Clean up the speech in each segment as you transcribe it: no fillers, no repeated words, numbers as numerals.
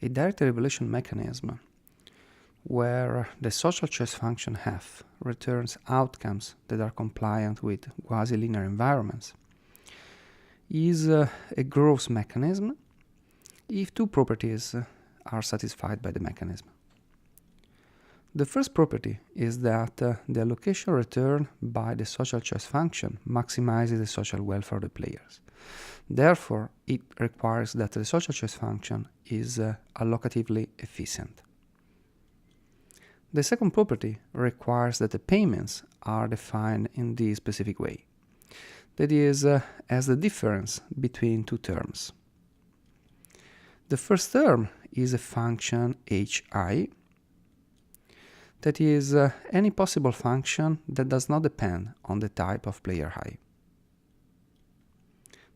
a direct evaluation mechanism where the social choice function f returns outcomes that are compliant with quasi-linear environments is a growth mechanism if two properties are satisfied by the mechanism. The first property is that the allocation returned by the social choice function maximizes the social welfare of the players. Therefore, it requires that the social choice function is allocatively efficient. The second property requires that the payments are defined in this specific way. That is, as the difference between two terms. The first term is a function hi, that is any possible function that does not depend on the type of player I.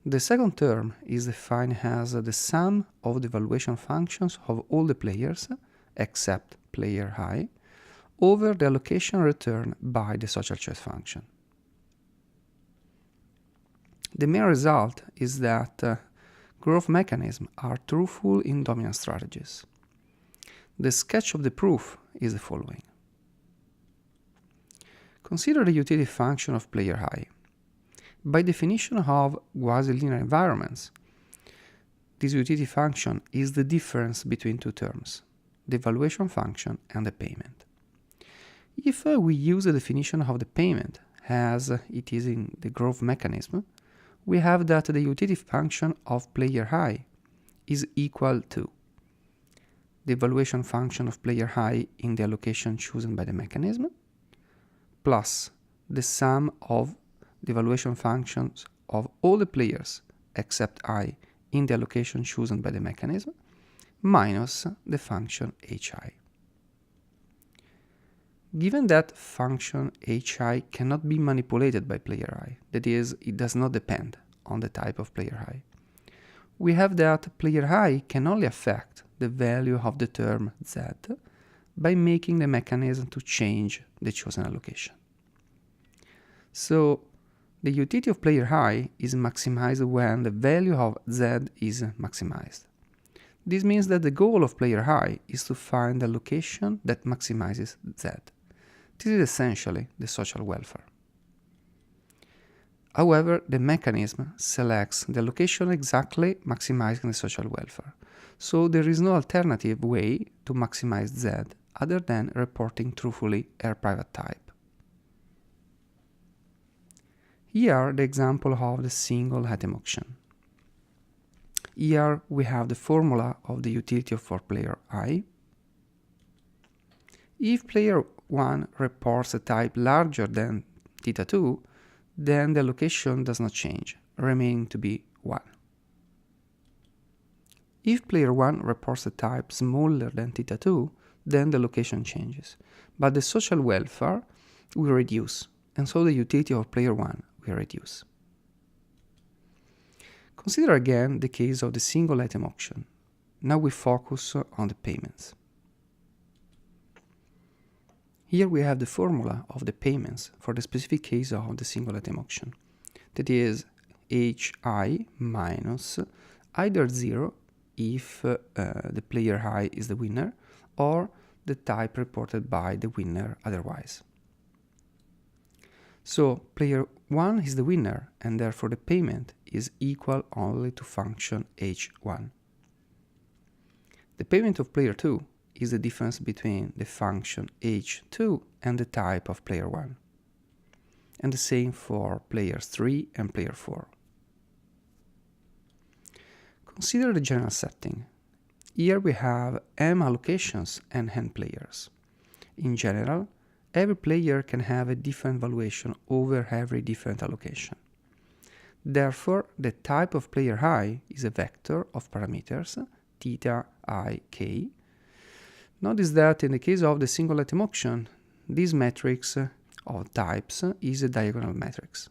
The second term is defined as the sum of the evaluation functions of all the players, except player I, over the allocation returned by the social choice function. The main result is that growth mechanisms are truthful in dominant strategies. The sketch of the proof is the following. Consider the utility function of player I. By definition of quasi-linear environments, this utility function is the difference between two terms, the evaluation function and the payment. If we use the definition of the payment as it is in the growth mechanism, we have that the utility function of player I is equal to the evaluation function of player I in the allocation chosen by the mechanism, plus the sum of the evaluation functions of all the players except I in the allocation chosen by the mechanism, minus the function hi. Given that function hi cannot be manipulated by player I, that is, it does not depend on the type of player I, we have that player I can only affect the value of the term z by making the mechanism to change the chosen allocation. So, the utility of player I is maximized when the value of z is maximized. This means that the goal of player I is to find the allocation that maximizes z. This is essentially the social welfare. However, the mechanism selects the allocation exactly maximizing the social welfare, so there is no alternative way to maximize z other than reporting truthfully a private type. Here, the example of the single item auction. Here we have the formula of the utility for player I. If player 1 reports a type larger than θ2, then the allocation does not change, remaining to be 1. If player 1 reports a type smaller than θ2, then the allocation changes, but the social welfare will reduce, and so the utility of player 1 will reduce. Consider again the case of the single item auction. Now we focus on the payments. Here we have the formula of the payments for the specific case of the single item auction. That is hi minus either 0 if the player I is the winner, or the type reported by the winner otherwise. So player 1 is the winner, and therefore the payment is equal only to function h1. The payment of player 2 is the difference between the function h2 and the type of player 1. And the same for players 3 and player 4. Consider the general setting. Here we have m allocations and n players. In general, every player can have a different valuation over every different allocation. Therefore, the type of player I is a vector of parameters θ, I, k. Notice that in the case of the single item auction, this matrix of types is a diagonal matrix.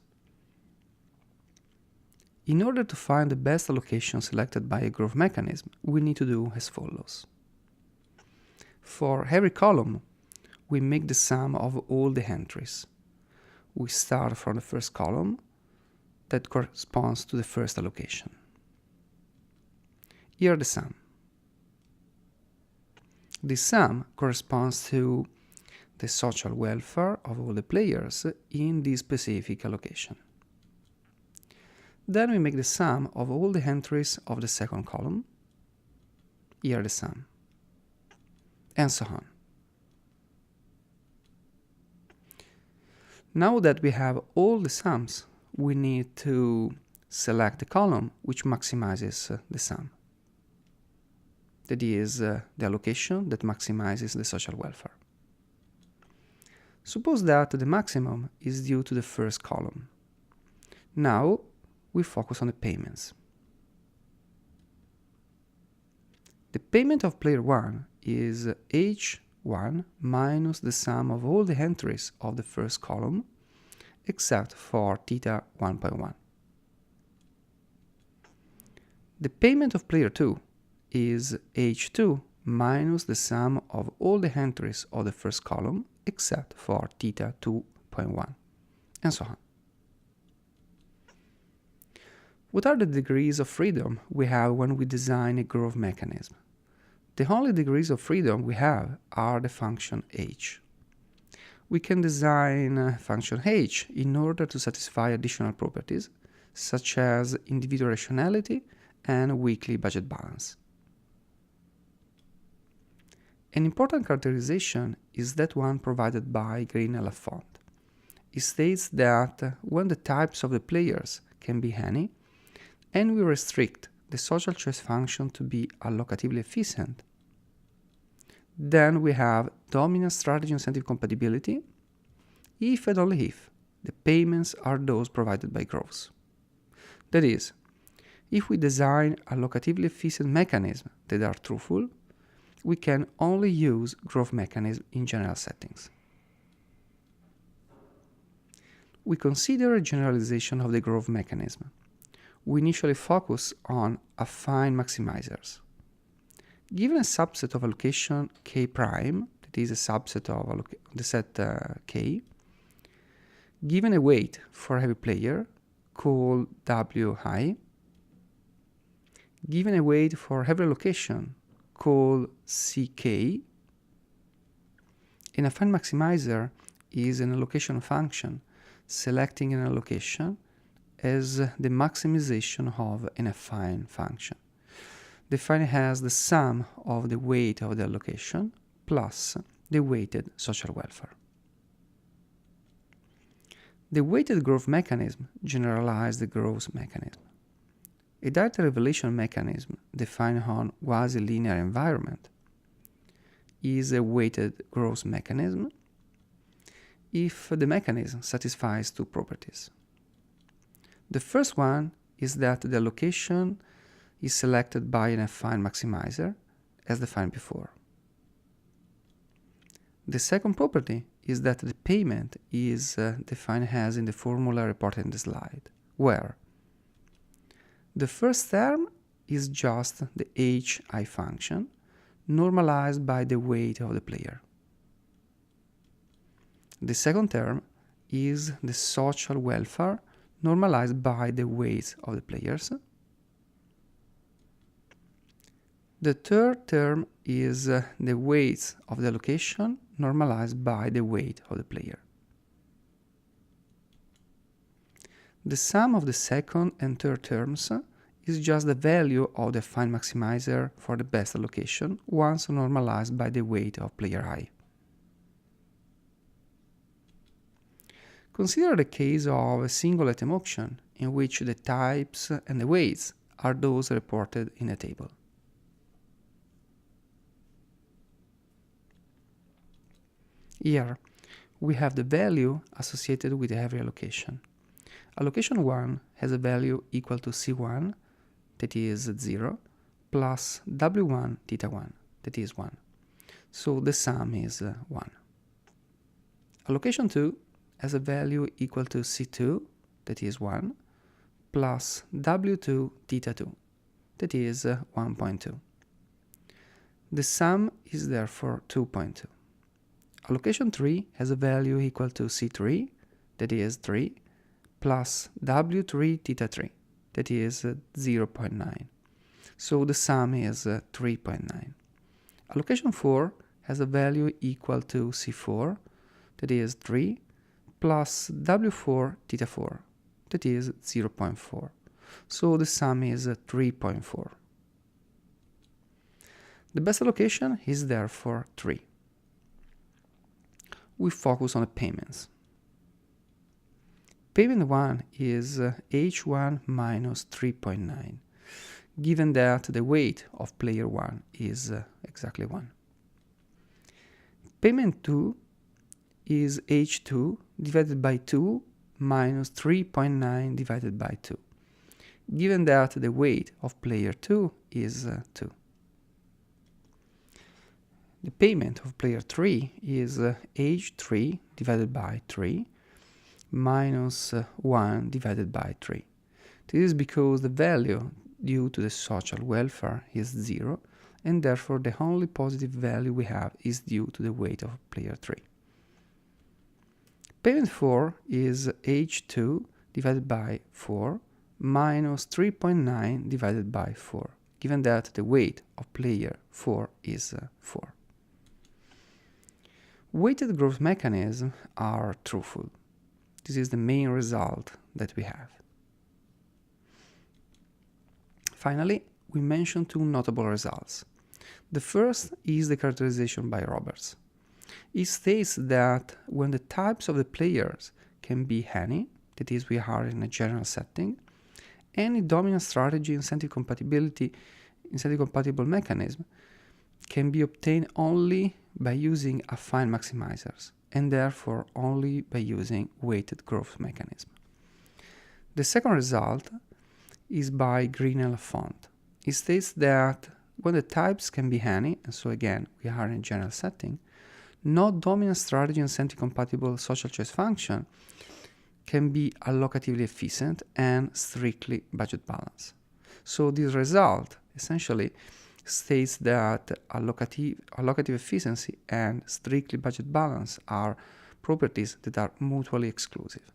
In order to find the best allocation selected by a growth mechanism, we need to do as follows. For every column, we make the sum of all the entries. We start from the first column that corresponds to the first allocation. Here the sum. This sum corresponds to the social welfare of all the players in this specific allocation. Then we make the sum of all the entries of the second column, here the sum, and so on. Now that we have all the sums, we need to select the column which maximizes the sum. That is the allocation that maximizes the social welfare. Suppose that the maximum is due to the first column. Now we focus on the payments. The payment of player 1 is h1 minus the sum of all the entries of the first column except for theta 1.1. The payment of player 2 is h2 minus the sum of all the entries of the first column except for theta 2.1, and so on. What are the degrees of freedom we have when we design a growth mechanism? The only degrees of freedom we have are the function h. We can design function h in order to satisfy additional properties, such as individual rationality and weekly budget balance. An important characterization is that one provided by Green LF font. It states that when the types of the players can be any, and we restrict the social choice function to be allocatively efficient, then we have dominant strategy incentive compatibility if and only if the payments are those provided by growths. That is, if we design allocatively efficient mechanisms that are truthful, we can only use growth mechanisms in general settings. We consider a generalization of the growth mechanism. We initially focus on affine maximizers. Given a subset of allocation K prime, that is a subset of the set K, given a weight for every player, called Wi, given a weight for every allocation, called CK, an affine maximizer is an allocation function selecting an allocation as the maximization of an affine function. The affine has the sum of the weight of the allocation plus the weighted social welfare. The weighted growth mechanism generalizes the growth mechanism. A data revelation mechanism defined on quasi-linear environment is a weighted growth mechanism if the mechanism satisfies two properties. The first one is that the allocation is selected by an affine maximizer, as defined before. The second property is that the payment is defined as in the formula reported in the slide, where the first term is just the hi function, normalized by the weight of the player. The second term is the social welfare, normalized by the weights of the players. The third term is the weights of the allocation, normalized by the weight of the player. The sum of the second and third terms is just the value of the affine maximizer for the best allocation once normalized by the weight of player I. Consider the case of a single item auction in which the types and the weights are those reported in a table. Here, we have the value associated with every allocation. Allocation 1 has a value equal to C1, that is 0, plus W1 theta 1, that is 1. So the sum is 1. Allocation 2 has a value equal to C2, that is 1, plus W2 theta 2, that is 1.2. The sum is therefore 2.2. Allocation 3 has a value equal to C3, that is 3, plus W3 theta 3, that is 0.9. So the sum is 3.9. Allocation 4 has a value equal to C4, that is 3, plus W4 theta 4, that is 0.4. So the sum is 3.4. The best allocation is therefore 3. We focus on the payments. Payment 1 is H1 minus 3.9, given that the weight of player 1 is exactly 1. Payment 2 is H2 divided by 2 minus 3.9 divided by 2, given that the weight of player 2 is 2. The payment of player 3 is H3 divided by 3 minus 1 divided by 3. This is because the value due to the social welfare is 0, and therefore the only positive value we have is due to the weight of player 3. Payment 4 is H2 divided by 4 minus 3.9 divided by 4, given that the weight of player 4 is 4. Weighted growth mechanisms are truthful. This is the main result that we have. Finally, we mention two notable results. The first is the characterization by Roberts. It states that when the types of the players can be any, that is, we are in a general setting, any dominant strategy incentive compatible mechanism can be obtained only by using affine maximizers, and therefore only by using weighted growth mechanism. The second result is by Green-Lafont. It states that when the types can be any, and so again we are in a general setting, no dominant strategy incentive compatible social choice function can be allocatively efficient and strictly budget balanced. So this result essentially states that allocative efficiency and strictly budget balance are properties that are mutually exclusive.